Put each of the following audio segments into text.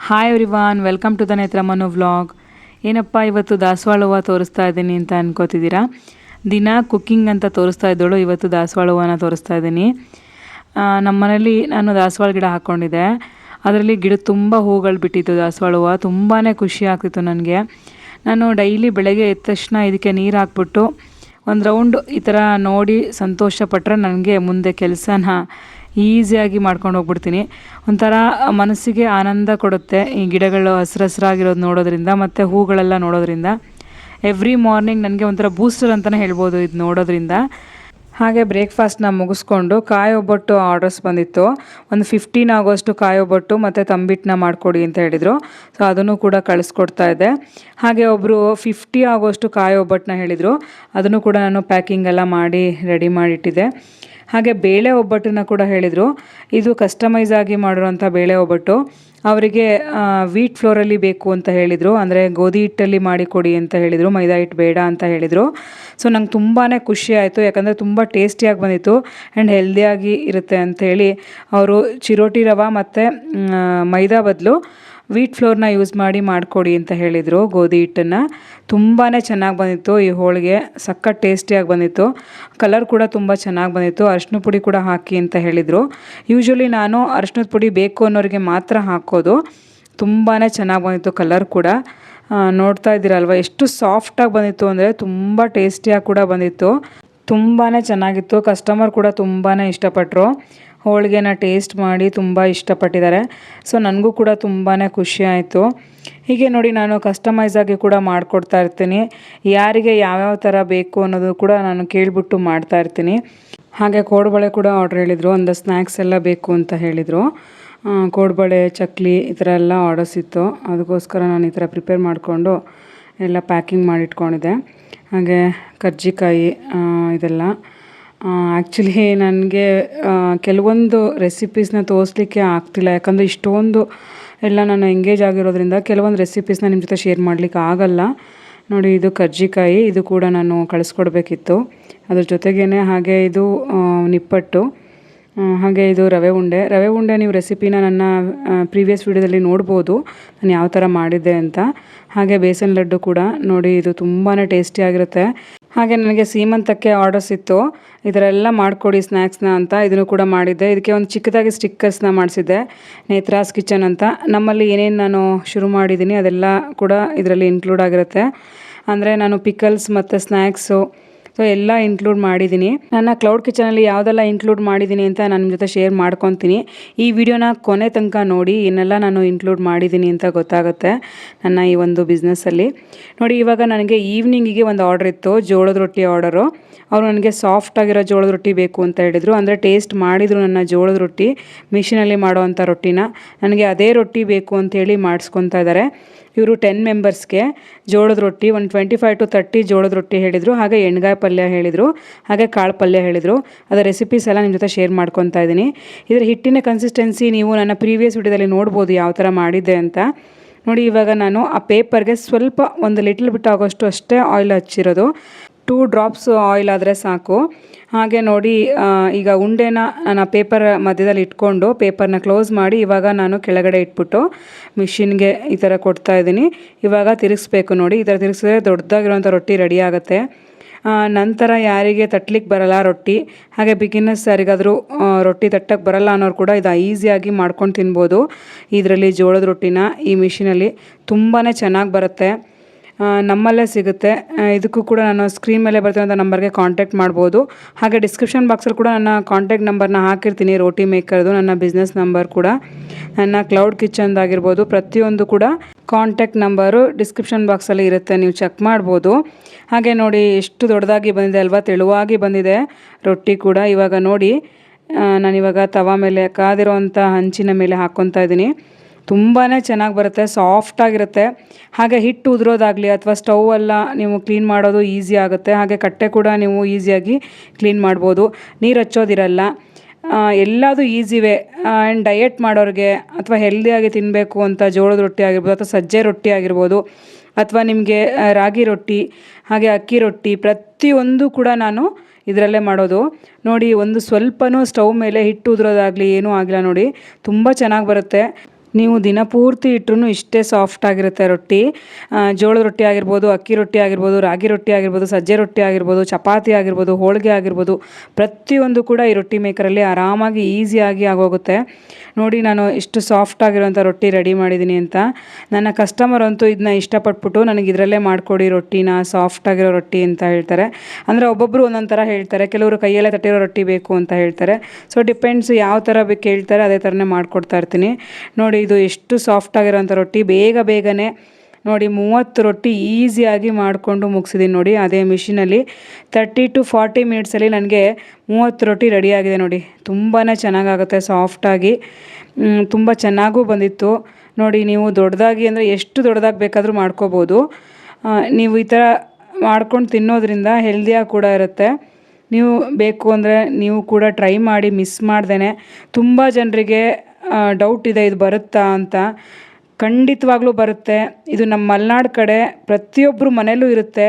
Hi everyone, welcome to the Netra Manu vlog. ಏನಪ್ಪ ಇವತ್ತು ದಾಸವಾಳ ಹೂವು ತೋರಿಸ್ತಾ ಇದ್ದೀನಿ ಅಂತ ಅನ್ಕೋತಿದ್ದೀರಾ. ದಿನ ಕುಕ್ಕಿಂಗ್ ಅಂತ ತೋರಿಸ್ತಾ ಇದ್ದೋಳು, ಇವತ್ತು ದಾಸವಾಳ ಹೂವನ್ನ ತೋರಿಸ್ತಾ ಇದ್ದೀನಿ. ನಮ್ಮ ಮನೇಲಿ ನಾನು ದಾಸವಾಳ ಗಿಡ ಹಾಕ್ಕೊಂಡಿದ್ದೆ. ಅದರಲ್ಲಿ ಗಿಡ ತುಂಬ ಹೂಗಳು ಬಿಟ್ಟಿತ್ತು. ದಾಸವಾಳ ಹೂವು ತುಂಬಾ ಖುಷಿ ಆಗ್ತಿತ್ತು ನನಗೆ. ನಾನು ಡೈಲಿ ಬೆಳಗ್ಗೆ ಎದ್ದ ತಕ್ಷಣ ಇದಕ್ಕೆ ನೀರು ಹಾಕ್ಬಿಟ್ಟು ಒಂದು ರೌಂಡ್ ಈ ಥರ ನೋಡಿ ಸಂತೋಷಪಟ್ಟರೆ ನನಗೆ ಮುಂದೆ ಕೆಲಸನ ಈಸಿಯಾಗಿ ಮಾಡ್ಕೊಂಡು ಹೋಗ್ಬಿಡ್ತೀನಿ. ಒಂಥರ ಮನಸ್ಸಿಗೆ ಆನಂದ ಕೊಡುತ್ತೆ ಈ ಗಿಡಗಳು ಹಸಿರಾಗಿರೋದು ನೋಡೋದ್ರಿಂದ ಮತ್ತು ಹೂಗಳೆಲ್ಲ ನೋಡೋದ್ರಿಂದ. ಎವ್ರಿ ಮಾರ್ನಿಂಗ್ ನನಗೆ ಒಂಥರ ಬೂಸ್ಟರ್ ಅಂತಲೇ ಹೇಳ್ಬೋದು ಇದು ನೋಡೋದ್ರಿಂದ. ಹಾಗೆ ಬ್ರೇಕ್ಫಾಸ್ಟ್ನ ಮುಗಿಸ್ಕೊಂಡು ಕಾಯಿ ಒಬ್ಬಟ್ಟು ಆರ್ಡರ್ಸ್ ಬಂದಿತ್ತು. ಒಂದು 15 ಆಗೋಷ್ಟು ಕಾಯಿ ಒಬ್ಬಟ್ಟು ಮತ್ತು ತಂಬಿಟ್ಟನ್ನ ಮಾಡಿಕೊಡಿ ಅಂತ ಹೇಳಿದರು. ಸೊ ಅದನ್ನು ಕೂಡ ಕಳಿಸ್ಕೊಡ್ತಾ ಇದ್ದೆ. ಹಾಗೆ ಒಬ್ಬರು 50 ಆಗೋಷ್ಟು ಕಾಯಿ ಒಬ್ಬಟ್ಟನ್ನ ಹೇಳಿದರು. ಅದನ್ನು ಕೂಡ ನಾನು ಪ್ಯಾಕಿಂಗ್ ಎಲ್ಲ ಮಾಡಿ ರೆಡಿ ಮಾಡಿಟ್ಟಿದ್ದೆ. ಹಾಗೆ ಬೇಳೆ ಒಬ್ಬಟ್ಟನ್ನ ಕೂಡ ಹೇಳಿದರು. ಇದು ಕಸ್ಟಮೈಸ್ ಆಗಿ ಮಾಡಿರೋಂಥ ಬೇಳೆ ಒಬ್ಬಟ್ಟು. ಅವರಿಗೆ ವೀಟ್ ಫ್ಲೋರಲ್ಲಿ ಬೇಕು ಅಂತ ಹೇಳಿದರು, ಅಂದರೆ ಗೋಧಿ ಹಿಟ್ಟಲ್ಲಿ ಮಾಡಿಕೊಡಿ ಅಂತ ಹೇಳಿದರು, ಮೈದಾ ಹಿಟ್ಟು ಬೇಡ ಅಂತ ಹೇಳಿದರು. ಸೊ ನಂಗೆ ತುಂಬಾ ಖುಷಿ ಆಯಿತು, ಯಾಕಂದರೆ ತುಂಬ ಟೇಸ್ಟಿಯಾಗಿ ಬಂದಿತ್ತು ಆ್ಯಂಡ್ ಹೆಲ್ದಿಯಾಗಿ ಇರುತ್ತೆ ಅಂಥೇಳಿ ಅವರು ಚಿರೋಟಿ ರವೆ ಮತ್ತು ಮೈದಾ ಬದಲು ವೀಟ್ ಫ್ಲೋರ್ನ ಯೂಸ್ ಮಾಡಿ ಮಾಡಿಕೊಡಿ ಅಂತ ಹೇಳಿದರು. ಗೋಧಿ ಹಿಟ್ಟನ್ನು ತುಂಬಾ ಚೆನ್ನಾಗಿ ಬಂದಿತ್ತು. ಈ ಹೋಳಿಗೆ ಸಖತ್ ಟೇಸ್ಟಿಯಾಗಿ ಬಂದಿತ್ತು. ಕಲರ್ ಕೂಡ ತುಂಬ ಚೆನ್ನಾಗಿ ಬಂದಿತ್ತು. ಅರಿಶಿನ ಪುಡಿ ಕೂಡ ಹಾಕಿ ಅಂತ ಹೇಳಿದರು. ಯೂಶ್ವಲಿ ನಾನು ಅರಿಶಿನದ ಪುಡಿ ಬೇಕು ಅನ್ನೋರಿಗೆ ಮಾತ್ರ ಹಾಕೋದು. ತುಂಬಾ ಚೆನ್ನಾಗಿ ಬಂದಿತ್ತು ಕಲರ್ ಕೂಡ. ನೋಡ್ತಾ ಇದ್ದೀರಲ್ವ ಎಷ್ಟು ಸಾಫ್ಟಾಗಿ ಬಂದಿತ್ತು ಅಂದರೆ ತುಂಬ ಟೇಸ್ಟಿಯಾಗಿ ಕೂಡ ಬಂದಿತ್ತು. ತುಂಬಾ ಚೆನ್ನಾಗಿತ್ತು. ಕಸ್ಟಮರ್ ಕೂಡ ತುಂಬಾ ಇಷ್ಟಪಟ್ಟರು. ಹೋಳಿಗೆನ ಟೇಸ್ಟ್ ಮಾಡಿ ತುಂಬ ಇಷ್ಟಪಟ್ಟಿದ್ದಾರೆ. ಸೊ ನನಗೂ ಕೂಡ ತುಂಬಾ ಖುಷಿ ಆಯಿತು. ಹೀಗೆ ನೋಡಿ ನಾನು ಕಸ್ಟಮೈಸ್ ಆಗಿ ಕೂಡ ಮಾಡಿಕೊಡ್ತಾ ಇರ್ತೀನಿ. ಯಾರಿಗೆ ಯಾವ್ಯಾವ ಥರ ಬೇಕು ಅನ್ನೋದು ಕೂಡ ನಾನು ಕೇಳಿಬಿಟ್ಟು ಮಾಡ್ತಾ ಇರ್ತೀನಿ. ಹಾಗೆ ಕೋಡುಬಳೆ ಕೂಡ ಆರ್ಡ್ರ್ ಹೇಳಿದರು. ಒಂದು ಸ್ನ್ಯಾಕ್ಸ್ ಎಲ್ಲ ಬೇಕು ಅಂತ ಹೇಳಿದರು. ಕೋಡುಬಳೆ, ಚಕ್ಲಿ ಈ ಥರ ಎಲ್ಲ ಆರ್ಡರ್ಸ್ ಇತ್ತು. ಅದಕ್ಕೋಸ್ಕರ ನಾನು ಈ ಥರ ಪ್ರಿಪೇರ್ ಮಾಡಿಕೊಂಡು ಎಲ್ಲ ಪ್ಯಾಕಿಂಗ್ ಮಾಡಿಟ್ಕೊಂಡಿದ್ದೆ. ಹಾಗೆ ಕರ್ಜಿಕಾಯಿ ಇದೆಲ್ಲ ಆ್ಯಕ್ಚುಲಿ ನನಗೆ ಕೆಲವೊಂದು ರೆಸಿಪೀಸ್ನ ತೋರಿಸ್ಲಿಕ್ಕೆ ಆಗ್ತಿಲ್ಲ. ಯಾಕಂದರೆ ಇಷ್ಟೊಂದು ಎಲ್ಲ ನಾನು ಎಂಗೇಜ್ ಆಗಿರೋದ್ರಿಂದ ಕೆಲವೊಂದು ರೆಸಿಪೀಸ್ನ ನಿಮ್ಮ ಜೊತೆ ಶೇರ್ ಮಾಡಲಿಕ್ಕೆ ಆಗಲ್ಲ. ನೋಡಿ, ಇದು ಕರ್ಜಿಕಾಯಿ, ಇದು ಕೂಡ ನಾನು ಕಳಿಸ್ಕೊಡ್ಬೇಕಿತ್ತು ಅದ್ರ ಜೊತೆಗೇ. ಹಾಗೆ ಇದು ನಿಪ್ಪಟ್ಟು, ಹಾಗೆ ಇದು ರವೆ ಉಂಡೆ ನೀವು ರೆಸಿಪಿನ ನನ್ನ ಪ್ರೀವಿಯಸ್ ವಿಡಿಯೋದಲ್ಲಿ ನೋಡ್ಬೋದು ನಾನು ಯಾವ ಥರ ಮಾಡಿದ್ದೆ ಅಂತ. ಹಾಗೆ ಬೇಸನ್ ಲಡ್ಡು ಕೂಡ ನೋಡಿ, ಇದು ತುಂಬಾ ಟೇಸ್ಟಿಯಾಗಿರುತ್ತೆ. ಹಾಗೆ ನನಗೆ ಸೀಮಂತಕ್ಕೆ ಆರ್ಡರ್ಸ್ ಇತ್ತು, ಈ ಥರ ಎಲ್ಲ ಮಾಡಿಕೊಡಿ ಸ್ನ್ಯಾಕ್ಸ್ನ ಅಂತ. ಇದನ್ನು ಕೂಡ ಮಾಡಿದ್ದೆ. ಇದಕ್ಕೆ ಒಂದು ಚಿಕ್ಕದಾಗಿ ಸ್ಟಿಕ್ಕರ್ಸ್ನ ಮಾಡಿಸಿದ್ದೆ, ನೇತ್ರಾಸ್ ಕಿಚನ್ ಅಂತ. ನಮ್ಮಲ್ಲಿ ಏನೇನು ನಾನು ಶುರು ಮಾಡಿದ್ದೀನಿ ಅದೆಲ್ಲ ಕೂಡ ಇದರಲ್ಲಿ ಇನ್ಕ್ಲೂಡ್ ಆಗಿರುತ್ತೆ. ಅಂದರೆ ನಾನು ಪಿಕಲ್ಸ್ ಮತ್ತು ಸ್ನ್ಯಾಕ್ಸು ಸೊ ಎಲ್ಲ ಇನ್ಕ್ಲೂಡ್ ಮಾಡಿದ್ದೀನಿ. ನನ್ನ ಕ್ಲೌಡ್ ಕಿಚನಲ್ಲಿ ಯಾವುದೆಲ್ಲ ಇನ್ಕ್ಲೂಡ್ ಮಾಡಿದ್ದೀನಿ ಅಂತ ನಾನು ನಿಮ್ಮ ಜೊತೆ ಶೇರ್ ಮಾಡ್ಕೊತೀನಿ. ಈ ವಿಡಿಯೋನ ಕೊನೆ ತನಕ ನೋಡಿ, ಇನ್ನೆಲ್ಲ ನಾನು ಇನ್ಕ್ಲೂಡ್ ಮಾಡಿದ್ದೀನಿ ಅಂತ ಗೊತ್ತಾಗುತ್ತೆ ನನ್ನ ಈ ಒಂದು ಬಿಸ್ನೆಸ್ಸಲ್ಲಿ. ನೋಡಿ, ಇವಾಗ ನನಗೆ ಈವ್ನಿಂಗಿಗೆ ಒಂದು ಆರ್ಡರ್ ಇತ್ತು, ಜೋಳದ ರೊಟ್ಟಿ ಆರ್ಡರು. ಅವರು ನನಗೆ ಸಾಫ್ಟಾಗಿರೋ ಜೋಳದ ರೊಟ್ಟಿ ಬೇಕು ಅಂತ ಹೇಳಿದರು. ಅಂದರೆ ಟೇಸ್ಟ್ ಮಾಡಿದರು ನನ್ನ ಜೋಳದ ರೊಟ್ಟಿ, ಮಿಷಿನಲ್ಲಿ ಮಾಡೋವಂಥ ರೊಟ್ಟಿನ. ನನಗೆ ಅದೇ ರೊಟ್ಟಿ ಬೇಕು ಅಂಥೇಳಿ ಮಾಡಿಸ್ಕೊತಾ ಇದ್ದಾರೆ. ಇವರು 10 ಮೆಂಬರ್ಸ್ಗೆ ಜೋಳದ ರೊಟ್ಟಿ, ಒಂದು 25 to 30 ಜೋಳದ ರೊಟ್ಟಿ ಹೇಳಿದರು. ಹಾಗೆ ಎಣ್ಗಾಯಿ ಪಲ್ಯ ಹೇಳಿದರು, ಹಾಗೆ ಕಾಳು ಪಲ್ಯ ಹೇಳಿದರು. ಅದರ ರೆಸಿಪೀಸ್ ಎಲ್ಲ ನಿಮ್ಮ ಜೊತೆ ಶೇರ್ ಮಾಡ್ಕೊತಾ ಇದ್ದೀನಿ. ಇದರ ಹಿಟ್ಟಿನ ಕನ್ಸಿಸ್ಟೆನ್ಸಿ ನೀವು ನನ್ನ ಪ್ರೀವಿಯಸ್ ವಿಡಿಯೋದಲ್ಲಿ ನೋಡ್ಬೋದು ಯಾವ ಥರ ಮಾಡಿದ್ದೆ ಅಂತ. ನೋಡಿ, ಇವಾಗ ನಾನು ಆ ಪೇಪರ್ಗೆ ಸ್ವಲ್ಪ ಒಂದು ಲಿಟಲ್ ಬಿಟ್ ಆಗೋಷ್ಟು ಅಷ್ಟೇ ಆಯಿಲ್ ಹಚ್ಚಿರೋದು. 2 drops ಆಯಿಲ್ ಆದರೆ ಸಾಕು. ಹಾಗೆ ನೋಡಿ, ಈಗ ಉಂಡೆನ ನಾನು ಆ ಪೇಪರ್ ಮಧ್ಯದಲ್ಲಿ ಇಟ್ಕೊಂಡು ಪೇಪರ್ನ ಕ್ಲೋಸ್ ಮಾಡಿ ಇವಾಗ ನಾನು ಕೆಳಗಡೆ ಇಟ್ಬಿಟ್ಟು ಮಿಷಿನ್ಗೆ ಈ ಥರ ಕೊಡ್ತಾ ಇದ್ದೀನಿ. ಇವಾಗ ತಿರುಗಿಸ್ಬೇಕು. ನೋಡಿ, ಈ ಥರ ತಿರುಗಿಸಿದ್ರೆ ದೊಡ್ಡದಾಗಿರೋಂಥ ರೊಟ್ಟಿ ರೆಡಿ ಆಗುತ್ತೆ. ನಂತರ ಯಾರಿಗೆ ತಟ್ಟಲಿಕ್ಕೆ ಬರಲ್ಲ ರೊಟ್ಟಿ, ಹಾಗೆ ಬಿಗಿನರ್ಸ್ ಯಾರಿಗಾದರೂ ರೊಟ್ಟಿ ತಟ್ಟಕ್ಕೆ ಬರಲ್ಲ ಅನ್ನೋರು ಕೂಡ ಇದು ಈಸಿಯಾಗಿ ಮಾಡ್ಕೊಂಡು ತಿನ್ಬೋದು. ಇದರಲ್ಲಿ ಜೋಳದ ರೊಟ್ಟಿನ ಈ ಮಿಷಿನಲ್ಲಿ ತುಂಬಾ ಚೆನ್ನಾಗಿ ಬರುತ್ತೆ. ನಮ್ಮಲ್ಲೇ ಸಿಗುತ್ತೆ. ಇದಕ್ಕೂ ಕೂಡ ನಾನು ಸ್ಕ್ರೀನ್ ಮೇಲೆ ಬರ್ತಿರೋಂಥ ನಂಬರ್ಗೆ ಕಾಂಟ್ಯಾಕ್ಟ್ ಮಾಡ್ಬೋದು. ಹಾಗೆ ಡಿಸ್ಕ್ರಿಪ್ಷನ್ ಬಾಕ್ಸಲ್ಲಿ ಕೂಡ ನನ್ನ ಕಾಂಟ್ಯಾಕ್ಟ್ ನಂಬರ್ನ ಹಾಕಿರ್ತೀನಿ, ರೋಟಿ ಮೇಕರ್ದು ನನ್ನ ಬಿಸ್ನೆಸ್ ನಂಬರ್ ಕೂಡ, ನನ್ನ ಕ್ಲೌಡ್ ಕಿಚನ್ದಾಗಿರ್ಬೋದು. ಪ್ರತಿಯೊಂದು ಕೂಡ ಕಾಂಟ್ಯಾಕ್ಟ್ ನಂಬರು ಡಿಸ್ಕ್ರಿಪ್ಷನ್ ಬಾಕ್ಸಲ್ಲಿ ಇರುತ್ತೆ, ನೀವು ಚೆಕ್ ಮಾಡ್ಬೋದು. ಹಾಗೆ ನೋಡಿ, ಎಷ್ಟು ದೊಡ್ಡದಾಗಿ ಬಂದಿದೆ ಅಲ್ವಾ, ತೆಳುವಾಗಿ ಬಂದಿದೆ ರೊಟ್ಟಿ ಕೂಡ. ಇವಾಗ ನೋಡಿ, ನಾನಿವಾಗ ತವಾ ಮೇಲೆ ಕಾದಿರೋವಂಥ ಹಂಚಿನ ಮೇಲೆ ಹಾಕ್ಕೊತಾ ಇದ್ದೀನಿ. ತುಂಬಾ ಚೆನ್ನಾಗಿ ಬರುತ್ತೆ, ಸಾಫ್ಟಾಗಿರುತ್ತೆ. ಹಾಗೆ ಹಿಟ್ಟು ಉದುರೋದಾಗಲಿ ಅಥವಾ ಸ್ಟೌವೆಲ್ಲ ನೀವು ಕ್ಲೀನ್ ಮಾಡೋದು ಈಸಿ ಆಗುತ್ತೆ. ಹಾಗೆ ಕಟ್ಟೆ ಕೂಡ ನೀವು ಈಸಿಯಾಗಿ ಕ್ಲೀನ್ ಮಾಡ್ಬೋದು, ನೀರು ಹಚ್ಚೋದಿರಲ್ಲ. ಎಲ್ಲದು ಈಸಿವೇ. ಆ್ಯಂಡ್ ಡಯೆಟ್ ಮಾಡೋರಿಗೆ ಅಥವಾ ಹೆಲ್ದಿಯಾಗಿ ತಿನ್ನಬೇಕು ಅಂತ ಜೋಳದ ರೊಟ್ಟಿ ಆಗಿರ್ಬೋದು, ಅಥವಾ ಸಜ್ಜೆ ರೊಟ್ಟಿ ಆಗಿರ್ಬೋದು, ಅಥವಾ ನಿಮಗೆ ರಾಗಿ ರೊಟ್ಟಿ, ಹಾಗೆ ಅಕ್ಕಿ ರೊಟ್ಟಿ, ಪ್ರತಿಯೊಂದು ಕೂಡ ನಾನು ಇದರಲ್ಲೇ ಮಾಡೋದು. ನೋಡಿ, ಒಂದು ಸ್ವಲ್ಪನೂ ಸ್ಟವ್ ಮೇಲೆ ಹಿಟ್ಟು ಉದುರೋದಾಗಲಿ ಏನೂ ಆಗಿಲ್ಲ. ನೋಡಿ, ತುಂಬ ಚೆನ್ನಾಗಿ ಬರುತ್ತೆ. ನೀವು ದಿನಪೂರ್ತಿ ಇಟ್ಟರೂ ಇಷ್ಟೇ ಸಾಫ್ಟ್ ಆಗಿರುತ್ತೆ ರೊಟ್ಟಿ. ಜೋಳದ ರೊಟ್ಟಿ ಆಗಿರ್ಬೋದು, ಅಕ್ಕಿ ರೊಟ್ಟಿ ಆಗಿರ್ಬೋದು, ರಾಗಿ ರೊಟ್ಟಿ ಆಗಿರ್ಬೋದು, ಸಜ್ಜೆ ರೊಟ್ಟಿ ಆಗಿರ್ಬೋದು, ಚಪಾತಿ ಆಗಿರ್ಬೋದು, ಹೋಳಿಗೆ ಆಗಿರ್ಬೋದು, ಪ್ರತಿಯೊಂದು ಕೂಡ ಈ ರೊಟ್ಟಿ ಮೇಕರಲ್ಲಿ ಆರಾಮಾಗಿ ಈಸಿಯಾಗಿ ಆಗೋಗುತ್ತೆ. ನೋಡಿ ನಾನು ಎಷ್ಟು ಸಾಫ್ಟ್ ಆಗಿರೋಂಥ ರೊಟ್ಟಿ ರೆಡಿ ಮಾಡಿದ್ದೀನಿ ಅಂತ. ನನ್ನ ಕಸ್ಟಮರ್ ಅಂತೂ ಇದನ್ನ ಇಷ್ಟಪಟ್ಬಿಟ್ಟು ನನಗೆ ಇದರಲ್ಲೇ ಮಾಡಿಕೊಡಿ ರೊಟ್ಟಿನ, ಸಾಫ್ಟ್ ಆಗಿರೋ ರೊಟ್ಟಿ ಅಂತ ಹೇಳ್ತಾರೆ. ಅಂದರೆ ಒಬ್ಬೊಬ್ಬರು ಒಂದೊಂದು ಥರ ಹೇಳ್ತಾರೆ. ಕೆಲವರು ಕೈಯಲ್ಲೇ ತಟ್ಟಿರೋ ರೊಟ್ಟಿ ಬೇಕು ಅಂತ ಹೇಳ್ತಾರೆ. ಸೊ ಡಿಪೆಂಡ್ಸ್ ಯಾವ ಥರ ಕೇಳ್ತಾರೆ ಅದೇ ಥರನೇ ಮಾಡಿಕೊಡ್ತಾ ಇರ್ತೀನಿ. ನೋಡಿ ಇದು ಎಷ್ಟು ಸಾಫ್ಟ್ ಆಗಿರೋಂಥ ರೊಟ್ಟಿ. ಬೇಗನೆ ನೋಡಿ 30 ರೊಟ್ಟಿ ಈಸಿಯಾಗಿ ಮಾಡಿಕೊಂಡು ಮುಗಿಸಿದ್ದೀನಿ. ನೋಡಿ ಅದೇ ಮಿಷಿನಲ್ಲಿ 30 to 40 ಮಿನಿಟ್ಸಲ್ಲಿ ನನಗೆ 30 ರೊಟ್ಟಿ ರೆಡಿಯಾಗಿದೆ. ನೋಡಿ ತುಂಬಾ ಚೆನ್ನಾಗಾಗುತ್ತೆ, ಸಾಫ್ಟಾಗಿ ತುಂಬ ಚೆನ್ನಾಗೂ ಬಂದಿತ್ತು. ನೋಡಿ ನೀವು ದೊಡ್ಡದಾಗಿ ಅಂದರೆ ಎಷ್ಟು ದೊಡ್ಡದಾಗಿ ಬೇಕಾದರೂ ಮಾಡ್ಕೋಬೋದು. ನೀವು ಈ ಥರ ಮಾಡ್ಕೊಂಡು ತಿನ್ನೋದ್ರಿಂದ ಹೆಲ್ದಿಯಾಗಿ ಕೂಡ ಇರುತ್ತೆ. ನೀವು ಬೇಕು ಅಂದರೆ ನೀವು ಕೂಡ ಟ್ರೈ ಮಾಡಿ, ಮಿಸ್ ಮಾಡ್ದೇ. ತುಂಬ ಜನರಿಗೆ ಡೌಟ್ ಇದೆ ಇದು ಬರುತ್ತಾ ಅಂತ. ಖಂಡಿತವಾಗ್ಲೂ ಬರುತ್ತೆ. ಇದು ನಮ್ಮ ಮಲೆನಾಡು ಕಡೆ ಪ್ರತಿಯೊಬ್ಬರು ಮನೆಯಲ್ಲೂ ಇರುತ್ತೆ.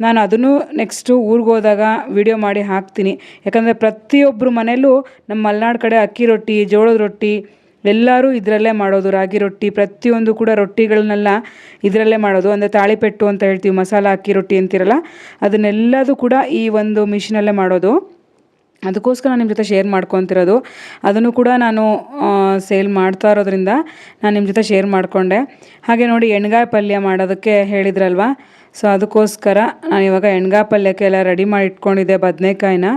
ನಾನು ಅದನ್ನು ನೆಕ್ಸ್ಟು ಊರಿಗೆ ಹೋದಾಗ ವಿಡಿಯೋ ಮಾಡಿ ಹಾಕ್ತೀನಿ. ಯಾಕಂದರೆ ಪ್ರತಿಯೊಬ್ಬರು ಮನೆಯಲ್ಲೂ ನಮ್ಮ ಮಲೆನಾಡು ಕಡೆ ಅಕ್ಕಿ ರೊಟ್ಟಿ, ಜೋಳದ ರೊಟ್ಟಿ ಎಲ್ಲರೂ ಇದರಲ್ಲೇ ಮಾಡೋದು. ರಾಗಿ ರೊಟ್ಟಿ ಪ್ರತಿಯೊಂದು ಕೂಡ ರೊಟ್ಟಿಗಳನ್ನೆಲ್ಲ ಇದರಲ್ಲೇ ಮಾಡೋದು. ಅಂದರೆ ತಾಳಿಪೆಟ್ಟು ಅಂತ ಹೇಳ್ತೀವಿ, ಮಸಾಲ ಅಕ್ಕಿ ರೊಟ್ಟಿ ಅಂತಿರಲ್ಲ, ಅದನ್ನೆಲ್ಲದೂ ಕೂಡ ಈ ಒಂದು ಮಿಷಿನಲ್ಲೇ ಮಾಡೋದು. ಅದಕ್ಕೋಸ್ಕರ ನಾನು ನಿಮ್ಮ ಜೊತೆ ಶೇರ್ ಮಾಡ್ಕೊತಿರೋದು. ಅದನ್ನು ಕೂಡ ನಾನು ಸೇಲ್ ಮಾಡ್ತಾ ಇರೋದ್ರಿಂದ ನಾನು ನಿಮ್ಮ ಜೊತೆ ಶೇರ್ ಮಾಡಿಕೊಂಡೆ. ಹಾಗೆ ನೋಡಿ ಎಣ್ಗಾಯಿ ಪಲ್ಯ ಮಾಡೋದಕ್ಕೆ ಹೇಳಿದ್ರಲ್ವ, ಸೊ ಅದಕ್ಕೋಸ್ಕರ ನಾನು ಇವಾಗ ಎಣ್ಗಾಯಿ ಪಲ್ಯಕ್ಕೆ ಎಲ್ಲ ರೆಡಿ ಮಾಡಿ ಇಟ್ಕೊಂಡಿದ್ದೆ. ಬದನೆಕಾಯಿನ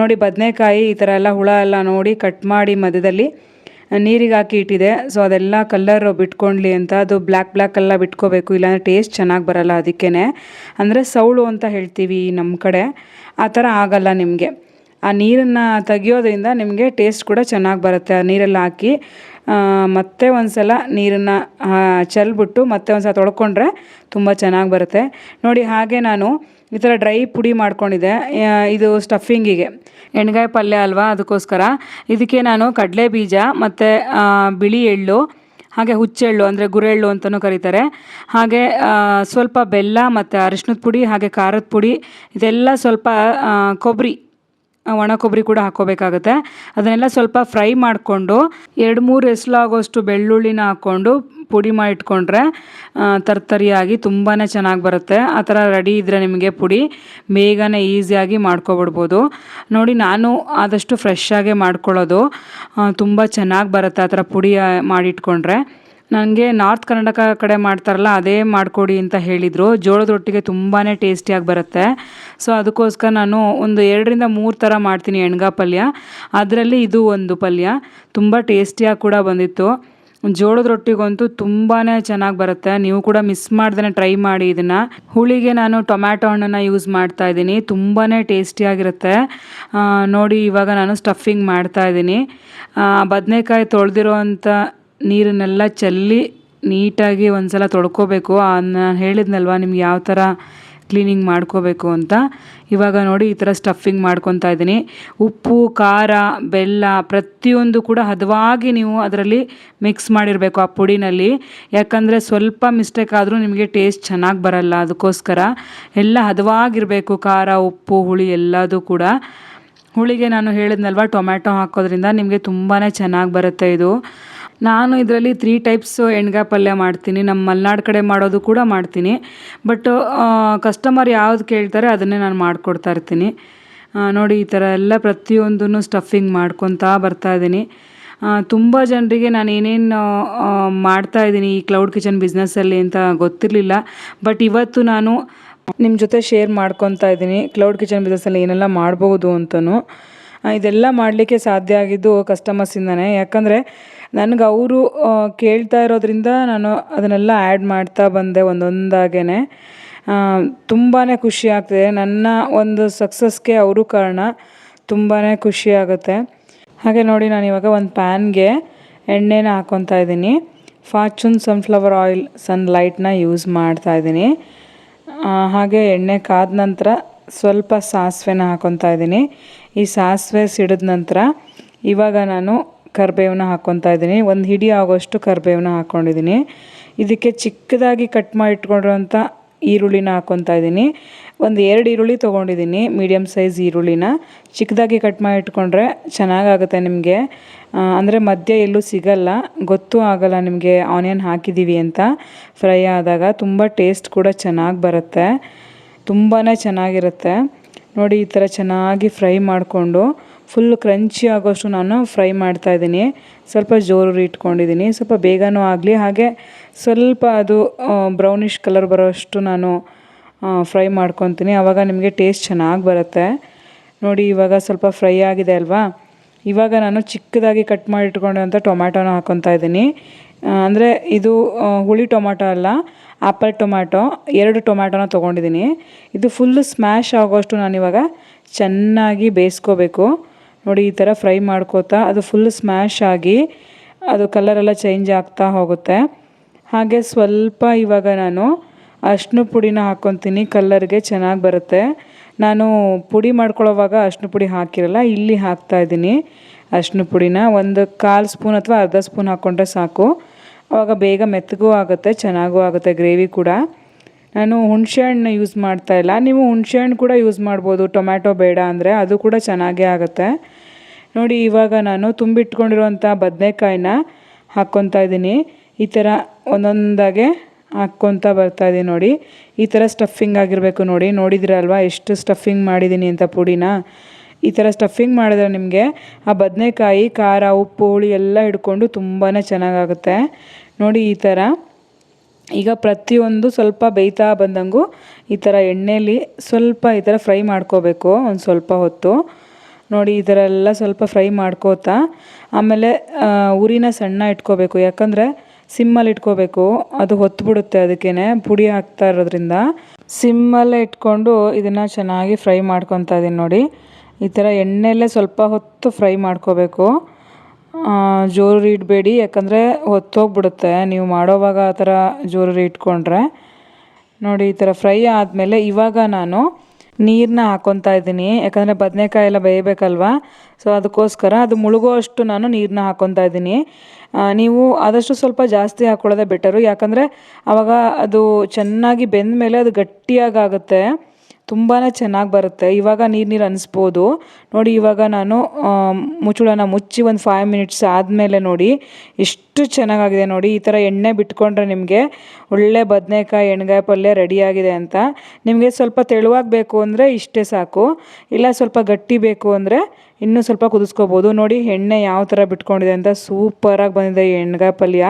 ನೋಡಿ, ಬದನೆಕಾಯಿ ಈ ಥರ ಎಲ್ಲ ಹುಳ ಎಲ್ಲ ನೋಡಿ ಕಟ್ ಮಾಡಿ ಮಧ್ಯದಲ್ಲಿ ನೀರಿಗೆ ಹಾಕಿ ಇಟ್ಟಿದೆ. ಸೊ ಅದೆಲ್ಲ ಕಲ್ಲರ್ ಬಿಟ್ಕೊಳ್ಳಿ ಅಂತ. ಅದು ಬ್ಲ್ಯಾಕ್ ಎಲ್ಲ ಬಿಟ್ಕೋಬೇಕು, ಇಲ್ಲಾಂದರೆ ಟೇಸ್ಟ್ ಚೆನ್ನಾಗಿ ಬರೋಲ್ಲ. ಅದಕ್ಕೇ ಅಂದರೆ ಸೌಳು ಅಂತ ಹೇಳ್ತೀವಿ ನಮ್ಮ ಕಡೆ, ಆ ಥರ ಆಗಲ್ಲ ನಿಮಗೆ. ಆ ನೀರನ್ನು ತೆಗಿಯೋದ್ರಿಂದ ನಿಮಗೆ ಟೇಸ್ಟ್ ಕೂಡ ಚೆನ್ನಾಗಿ ಬರುತ್ತೆ. ಆ ನೀರೆಲ್ಲ ಹಾಕಿ ಮತ್ತೆ ಒಂದು ಸಲ ನೀರನ್ನು ಚೆಲ್ಬಿಟ್ಟು ಮತ್ತೆ ಒಂದು ಸಲ ತೊಳ್ಕೊಂಡ್ರೆ ತುಂಬ ಚೆನ್ನಾಗಿ ಬರುತ್ತೆ. ನೋಡಿ ಹಾಗೆ ನಾನು ಈ ಥರ ಡ್ರೈ ಪುಡಿ ಮಾಡ್ಕೊಂಡಿದ್ದೆ. ಇದು ಸ್ಟಫಿಂಗಿಗೆ ಎಣ್ಗಾಯಿ ಪಲ್ಯ ಅಲ್ವಾ, ಅದಕ್ಕೋಸ್ಕರ ಇದಕ್ಕೆ ನಾನು ಕಡಲೆ ಬೀಜ ಮತ್ತು ಬಿಳಿ ಎಳ್ಳು, ಹಾಗೆ ಹುಚ್ಚೆಳ್ಳು ಅಂದರೆ ಗುರೆಳ್ಳು ಅಂತಲೂ ಕರೀತಾರೆ, ಹಾಗೆ ಸ್ವಲ್ಪ ಬೆಲ್ಲ ಮತ್ತು ಅರಿಶಿನದ ಪುಡಿ, ಹಾಗೆ ಖಾರದ ಪುಡಿ, ಇದೆಲ್ಲ ಸ್ವಲ್ಪ ಕೊಬ್ಬರಿ, ಒಣ ಕೊಬ್ಬರಿ ಕೂಡ ಹಾಕ್ಕೋಬೇಕಾಗುತ್ತೆ. ಅದನ್ನೆಲ್ಲ ಸ್ವಲ್ಪ ಫ್ರೈ ಮಾಡಿಕೊಂಡು 2-3 ಎಸ್ಲಾಗೋಷ್ಟು ಬೆಳ್ಳುಳ್ಳಿನ ಹಾಕ್ಕೊಂಡು ಪುಡಿ ಮಾಡಿ ಇಟ್ಕೊಂಡ್ರೆ ತರ್ತರಿಯಾಗಿ ತುಂಬಾ ಚೆನ್ನಾಗಿ ಬರುತ್ತೆ. ಆ ಥರ ರೆಡಿ ಇದ್ದರೆ ನಿಮಗೆ ಪುಡಿ ಬೇಗನೆ ಈಸಿಯಾಗಿ ಮಾಡ್ಕೊಬಿಡ್ಬೋದು. ನೋಡಿ ನಾನು ಆದಷ್ಟು ಫ್ರೆಶ್ಶಾಗೆ ಮಾಡ್ಕೊಳ್ಳೋದು, ತುಂಬ ಚೆನ್ನಾಗಿ ಬರುತ್ತೆ ಆ ಥರ ಪುಡಿ ಮಾಡಿಟ್ಕೊಂಡ್ರೆ. ನನಗೆ ನಾರ್ತ್ ಕರ್ನಾಟಕ ಕಡೆ ಮಾಡ್ತಾರಲ್ಲ ಅದೇ ಮಾಡಿಕೊಡಿ ಅಂತ ಹೇಳಿದರು. ಜೋಳದ ರೊಟ್ಟಿಗೆ ತುಂಬಾ ಟೇಸ್ಟಿಯಾಗಿ ಬರುತ್ತೆ. ಸೊ ಅದಕ್ಕೋಸ್ಕರ ನಾನು ಒಂದು 2-3 ಥರ ಮಾಡ್ತೀನಿ ಎಣ್ಗಾಯಿ ಪಲ್ಯ. ಅದರಲ್ಲಿ ಇದು ಒಂದು ಪಲ್ಯ ತುಂಬ ಟೇಸ್ಟಿಯಾಗಿ ಕೂಡ ಬಂದಿತ್ತು. ಜೋಳದ ರೊಟ್ಟಿಗಂತೂ ತುಂಬಾ ಚೆನ್ನಾಗಿ ಬರುತ್ತೆ. ನೀವು ಕೂಡ ಮಿಸ್ ಮಾಡ್ದೇ ಟ್ರೈ ಮಾಡಿ ಇದನ್ನು. ಹುಳಿಗೆ ನಾನು ಟೊಮ್ಯಾಟೊ ಹಣ್ಣನ್ನು ಯೂಸ್ ಮಾಡ್ತಾ ಇದ್ದೀನಿ, ತುಂಬಾ ಟೇಸ್ಟಿಯಾಗಿರುತ್ತೆ. ನೋಡಿ ಇವಾಗ ನಾನು ಸ್ಟಫಿಂಗ್ ಮಾಡ್ತಾ ಇದ್ದೀನಿ. ಬದನೆಕಾಯಿ ತೊಳೆದಿರೋ ಅಂಥ ನೀರನ್ನೆಲ್ಲ ಚೆಲ್ಲಿ ನೀಟಾಗಿ ಒಂದು ಸಲ ತೊಳ್ಕೊಬೇಕು. ನಾನು ಹೇಳಿದ್ನಲ್ವ ನಿಮ್ಗೆ ಯಾವ ಥರ ಕ್ಲೀನಿಂಗ್ ಮಾಡ್ಕೋಬೇಕು ಅಂತ. ಇವಾಗ ನೋಡಿ ಈ ಥರ ಸ್ಟಫಿಂಗ್ ಮಾಡ್ಕೊತಾ ಇದ್ದೀನಿ. ಉಪ್ಪು, ಖಾರ, ಬೆಲ್ಲ ಪ್ರತಿಯೊಂದು ಕೂಡ ಹದವಾಗಿ ನೀವು ಅದರಲ್ಲಿ ಮಿಕ್ಸ್ ಮಾಡಿರಬೇಕು ಆ ಪುಡಿನಲ್ಲಿ. ಯಾಕಂದರೆ ಸ್ವಲ್ಪ ಮಿಸ್ಟೇಕ್ ಆದರೂ ನಿಮಗೆ ಟೇಸ್ಟ್ ಚೆನ್ನಾಗಿ ಬರಲ್ಲ. ಅದಕ್ಕೋಸ್ಕರ ಎಲ್ಲ ಹದವಾಗಿರಬೇಕು, ಖಾರ, ಉಪ್ಪು, ಹುಳಿ ಎಲ್ಲದೂ ಕೂಡ. ಹುಳಿಗೆ ನಾನು ಹೇಳಿದ್ನಲ್ವ ಟೊಮ್ಯಾಟೊ ಹಾಕೋದ್ರಿಂದ ನಿಮಗೆ ತುಂಬಾ ಚೆನ್ನಾಗಿ ಬರುತ್ತೆ ಇದು. ನಾನು ಇದರಲ್ಲಿ 3 ಟೈಪ್ಸ್ ಎಣ್ಗಾಯಿ ಪಲ್ಯ ಮಾಡ್ತೀನಿ. ನಮ್ಮ ಮಲೆನಾಡು ಕಡೆ ಮಾಡೋದು ಕೂಡ ಮಾಡ್ತೀನಿ. ಬಟ್ ಕಸ್ಟಮರ್ ಯಾವ್ದು ಕೇಳ್ತಾರೆ ಅದನ್ನೇ ನಾನು ಮಾಡಿಕೊಡ್ತಾ ಇರ್ತೀನಿ. ನೋಡಿ ಈ ಥರ ಎಲ್ಲ ಪ್ರತಿಯೊಂದನ್ನು ಸ್ಟಫಿಂಗ್ ಮಾಡ್ಕೊತಾ ಬರ್ತಾಯಿದ್ದೀನಿ. ತುಂಬ ಜನರಿಗೆ ನಾನು ಏನೇನು ಮಾಡ್ತಾಯಿದ್ದೀನಿ ಈ ಕ್ಲೌಡ್ ಕಿಚನ್ ಬಿಸ್ನೆಸ್ಸಲ್ಲಿ ಅಂತ ಗೊತ್ತಿರಲಿಲ್ಲ. ಬಟ್ ಇವತ್ತು ನಾನು ನಿಮ್ಮ ಜೊತೆ ಶೇರ್ ಮಾಡ್ಕೊತಾ ಇದ್ದೀನಿ ಕ್ಲೌಡ್ ಕಿಚನ್ ಬಿಸ್ನೆಸ್ಸಲ್ಲಿ ಏನೆಲ್ಲ ಮಾಡ್ಬೋದು ಅಂತಲೂ. ಇದೆಲ್ಲ ಮಾಡಲಿಕ್ಕೆ ಸಾಧ್ಯ ಆಗಿದ್ದು ಕಸ್ಟಮರ್ಸಿಂದನೇ. ಯಾಕಂದರೆ ನನಗೆ ಅವರು ಕೇಳ್ತಾ ಇರೋದ್ರಿಂದ ನಾನು ಅದನ್ನೆಲ್ಲ ಆ್ಯಡ್ ಮಾಡ್ತಾ ಬಂದೆ ಒಂದೊಂದಾಗೇ. ತುಂಬಾ ಖುಷಿ ಆಗ್ತಿದೆ. ನನ್ನ ಒಂದು ಸಕ್ಸಸ್ಗೆ ಅವರು ಕಾರಣ. ತುಂಬಾ ಖುಷಿ ಆಗುತ್ತೆ. ಹಾಗೆ ನೋಡಿ ನಾನು ಇವಾಗ ಒಂದು ಪ್ಯಾನ್ಗೆ ಎಣ್ಣೆನ ಹಾಕ್ಕೊತಾ ಇದ್ದೀನಿ. ಫಾರ್ಚೂನ್ ಸನ್ಫ್ಲವರ್ ಆಯಿಲ್ ಸನ್ಲೈಟ್ನ ಯೂಸ್ ಮಾಡ್ತಾ ಇದ್ದೀನಿ. ಹಾಗೆ ಎಣ್ಣೆ ಕಾದ ನಂತರ ಸ್ವಲ್ಪ ಸಾಸಿವೆನ ಹಾಕ್ಕೊತಾ ಇದ್ದೀನಿ. ಈ ಸಾಸಿವೆ ಸಿಡಿದ ನಂತರ ಇವಾಗ ನಾನು ಕರಿಬೇವನ್ನ ಹಾಕ್ಕೊತಾ ಇದ್ದೀನಿ. ಒಂದು ಹಿಡಿ ಆಗೋಷ್ಟು ಕರಿಬೇವನ್ನ ಹಾಕ್ಕೊಂಡಿದ್ದೀನಿ. ಇದಕ್ಕೆ ಚಿಕ್ಕದಾಗಿ ಕಟ್ ಮಾಡಿ ಇಟ್ಕೊಂಡಿರೋಂಥ ಈರುಳ್ಳಿನ ಹಾಕ್ಕೊತಾ ಇದ್ದೀನಿ. ಒಂದು 2 ಈರುಳ್ಳಿ ತೊಗೊಂಡಿದ್ದೀನಿ, ಮೀಡಿಯಮ್ ಸೈಜ್ ಈರುಳ್ಳಿನ ಚಿಕ್ಕದಾಗಿ ಕಟ್ ಮಾಡಿ ಇಟ್ಕೊಂಡ್ರೆ ಚೆನ್ನಾಗಾಗುತ್ತೆ ನಿಮಗೆ. ಅಂದರೆ ಮಧ್ಯೆ ಎಲ್ಲೂ ಸಿಗಲ್ಲ, ಗೊತ್ತೂ ಆಗಲ್ಲ ನಿಮಗೆ ಆನಿಯನ್ ಹಾಕಿದ್ದೀವಿ ಅಂತ. ಫ್ರೈ ಆದಾಗ ತುಂಬ ಟೇಸ್ಟ್ ಕೂಡ ಚೆನ್ನಾಗಿ ಬರುತ್ತೆ, ತುಂಬಾ ಚೆನ್ನಾಗಿರುತ್ತೆ. ನೋಡಿ ಈ ಥರ ಚೆನ್ನಾಗಿ ಫ್ರೈ ಮಾಡಿಕೊಂಡು ಫುಲ್ ಕ್ರಂಚಿ ಆಗೋಷ್ಟು ನಾನು ಫ್ರೈ ಮಾಡ್ತಾಯಿದ್ದೀನಿ. ಸ್ವಲ್ಪ ಜೋರು ಇಟ್ಕೊಂಡಿದ್ದೀನಿ, ಸ್ವಲ್ಪ ಬೇಗನೂ ಆಗಲಿ, ಹಾಗೆ ಸ್ವಲ್ಪ ಅದು ಬ್ರೌನಿಷ್ ಕಲರ್ ಬರೋಷ್ಟು ನಾನು ಫ್ರೈ ಮಾಡ್ಕೊತೀನಿ. ಆವಾಗ ನಿಮಗೆ ಟೇಸ್ಟ್ ಚೆನ್ನಾಗಿ ಬರುತ್ತೆ. ನೋಡಿ ಇವಾಗ ಸ್ವಲ್ಪ ಫ್ರೈ ಆಗಿದೆ ಅಲ್ವಾ, ಇವಾಗ ನಾನು ಚಿಕ್ಕದಾಗಿ ಕಟ್ ಮಾಡಿ ಇಟ್ಕೊಂಡಂಥ ಟೊಮ್ಯಾಟೋನ ಹಾಕ್ಕೊತಾ ಇದ್ದೀನಿ. ಅಂದರೆ ಇದು ಹುಳಿ ಟೊಮ್ಯಾಟೊ ಅಲ್ಲ, ಆ್ಯಪಲ್ ಟೊಮ್ಯಾಟೊ. 2 ಟೊಮ್ಯಾಟೊನ ತೊಗೊಂಡಿದ್ದೀನಿ. ಇದು ಫುಲ್ಲು ಸ್ಮ್ಯಾಶ್ ಆಗೋಷ್ಟು ನಾನಿವಾಗ ಚೆನ್ನಾಗಿ ಬೇಯಿಸ್ಕೋಬೇಕು. ನೋಡಿ ಈ ಥರ ಫ್ರೈ ಮಾಡ್ಕೋತಾ ಅದು ಫುಲ್ ಸ್ಮ್ಯಾಶ್ ಆಗಿ ಅದು ಕಲರೆಲ್ಲ ಚೇಂಜ್ ಆಗ್ತಾ ಹೋಗುತ್ತೆ. ಹಾಗೆ ಸ್ವಲ್ಪ ಇವಾಗ ನಾನು ಅರಿಶಿನ ಪುಡಿನ ಹಾಕ್ಕೊತೀನಿ, ಕಲ್ಲರ್ಗೆ ಚೆನ್ನಾಗಿ ಬರುತ್ತೆ. ನಾನು ಪುಡಿ ಮಾಡ್ಕೊಳ್ಳೋವಾಗ ಅರಿಶಿನ ಪುಡಿ ಹಾಕಿರಲ್ಲ, ಇಲ್ಲಿ ಹಾಕ್ತಾಯಿದ್ದೀನಿ ಅರಿಶಿನ ಪುಡಿನ. ಒಂದು 1/4 ಸ್ಪೂನ್ ಅಥವಾ ಅರ್ಧ ಸ್ಪೂನ್ ಹಾಕ್ಕೊಂಡ್ರೆ ಸಾಕು. ಆವಾಗ ಬೇಗ ಮೆತ್ತಗೂ ಆಗುತ್ತೆ, ಚೆನ್ನಾಗೂ ಆಗುತ್ತೆ ಗ್ರೇವಿ ಕೂಡ. ನಾನು ಹುಣಸೆಹಣ್ಣು ಯೂಸ್ ಮಾಡ್ತಾಯಿಲ್ಲ, ನೀವು ಹುಣಸೆಹಣ್ಣು ಕೂಡ ಯೂಸ್ ಮಾಡ್ಬೋದು, ಟೊಮ್ಯಾಟೊ ಬೇಡ ಅಂದರೆ ಅದು ಕೂಡ ಚೆನ್ನಾಗೇ ಆಗುತ್ತೆ. ನೋಡಿ ಇವಾಗ ನಾನು ತುಂಬಿಟ್ಕೊಂಡಿರುವಂಥ ಬದನೆಕಾಯಿನ ಹಾಕ್ಕೊತಾ ಇದ್ದೀನಿ. ಈ ಥರ ಒಂದೊಂದಾಗೆ ಹಾಕ್ಕೊತಾ ಬರ್ತಾಯಿದ್ದೀನಿ. ನೋಡಿ ಈ ಥರ ಸ್ಟಫಿಂಗ್ ಆಗಿರಬೇಕು. ನೋಡಿದಿರಲ್ವಾ ಎಷ್ಟು ಸ್ಟಫಿಂಗ್ ಮಾಡಿದ್ದೀನಿ ಅಂತ ಪುಡಿನ. ಈ ಥರ ಸ್ಟಫಿಂಗ್ ಮಾಡಿದ್ರೆ ನಿಮಗೆ ಆ ಬದನೆಕಾಯಿ ಖಾರ ಉಪ್ಪು ಹುಳಿ ಎಲ್ಲ ಹಿಡ್ಕೊಂಡು ತುಂಬಾ ಚೆನ್ನಾಗಾಗುತ್ತೆ. ನೋಡಿ ಈ ಥರ ಈಗ ಪ್ರತಿಯೊಂದು ಸ್ವಲ್ಪ ಬೇಯ್ತಾ ಬಂದಂಗೂ ಈ ಥರ ಎಣ್ಣೆಯಲ್ಲಿ ಸ್ವಲ್ಪ ಈ ಥರ ಫ್ರೈ ಮಾಡ್ಕೋಬೇಕು ಒಂದು ಸ್ವಲ್ಪ ಹೊತ್ತು. ನೋಡಿ ಈ ಥರ ಎಲ್ಲ ಸ್ವಲ್ಪ ಫ್ರೈ ಮಾಡ್ಕೋತಾ ಆಮೇಲೆ ಉರಿನ ಸಣ್ಣ ಇಟ್ಕೋಬೇಕು, ಯಾಕಂದರೆ ಸಿಮ್ಮಲ್ಲಿ ಇಟ್ಕೋಬೇಕು, ಅದು ಹೊತ್ಬಿಡುತ್ತೆ. ಅದಕ್ಕೇ ಪುಡಿ ಹಾಕ್ತಾ ಇರೋದ್ರಿಂದ ಸಿಮ್ಮಲ್ಲೇ ಇಟ್ಕೊಂಡು ಇದನ್ನು ಚೆನ್ನಾಗಿ ಫ್ರೈ ಮಾಡ್ಕೊತಾ ಇದ್ದೀನಿ. ನೋಡಿ ಈ ಥರ ಎಣ್ಣೆಯಲ್ಲೇ ಸ್ವಲ್ಪ ಹೊತ್ತು ಫ್ರೈ ಮಾಡ್ಕೋಬೇಕು, ಜೋರು ಇಡಬೇಡಿ, ಯಾಕಂದರೆ ಹೊತ್ತೋಗ್ಬಿಡುತ್ತೆ ನೀವು ಮಾಡೋವಾಗ ಆ ಥರ ಜೋರು ಇಟ್ಕೊಂಡ್ರೆ. ನೋಡಿ ಈ ಥರ ಫ್ರೈ ಆದಮೇಲೆ ಇವಾಗ ನಾನು ನೀರನ್ನ ಹಾಕ್ಕೊತಾ ಇದ್ದೀನಿ, ಯಾಕಂದರೆ ಬದನೆಕಾಯಿ ಎಲ್ಲ ಬೇಯಬೇಕಲ್ವ, ಸೊ ಅದಕ್ಕೋಸ್ಕರ ಅದು ಮುಳುಗೋ ಅಷ್ಟು ನಾನು ನೀರನ್ನ ಹಾಕ್ಕೊತಾ ಇದ್ದೀನಿ. ನೀವು ಆದಷ್ಟು ಸ್ವಲ್ಪ ಜಾಸ್ತಿ ಹಾಕ್ಕೊಳ್ಳೋದೇ ಬೆಟರು, ಯಾಕಂದರೆ ಆವಾಗ ಅದು ಚೆನ್ನಾಗಿ ಬೆಂದ ಮೇಲೆ ಅದು ಗಟ್ಟಿಯಾಗುತ್ತೆ, ತುಂಬಾ ಚೆನ್ನಾಗಿ ಬರುತ್ತೆ. ಇವಾಗ ನೀರು ಅನಿಸ್ಬೋದು. ನೋಡಿ ಇವಾಗ ನಾನು ಮುಚ್ಚಳನ ಮುಚ್ಚಿ ಒಂದು 5 ಮಿನಿಟ್ಸ್ ಆದಮೇಲೆ ನೋಡಿ ಎಷ್ಟು ಚೆನ್ನಾಗಾಗಿದೆ. ನೋಡಿ ಈ ಥರ ಎಣ್ಣೆ ಬಿಟ್ಕೊಂಡ್ರೆ ನಿಮಗೆ ಒಳ್ಳೆ ಬದನೆಕಾಯಿ ಎಣ್ಗಾಯಿ ಪಲ್ಯ ರೆಡಿಯಾಗಿದೆ ಅಂತ. ನಿಮಗೆ ಸ್ವಲ್ಪ ತೆಳುವಾಗಬೇಕು ಅಂದರೆ ಇಷ್ಟೇ ಸಾಕು, ಇಲ್ಲ ಸ್ವಲ್ಪ ಗಟ್ಟಿ ಬೇಕು ಅಂದರೆ ಇನ್ನೂ ಸ್ವಲ್ಪ ಕುದಿಸ್ಕೋಬೋದು. ನೋಡಿ ಎಣ್ಣೆ ಯಾವ ಥರ ಬಿಟ್ಕೊಂಡಿದೆ ಅಂತ, ಸೂಪರಾಗಿ ಬಂದಿದೆ ಈ ಎಣ್ಗಾಯಿ ಪಲ್ಯ.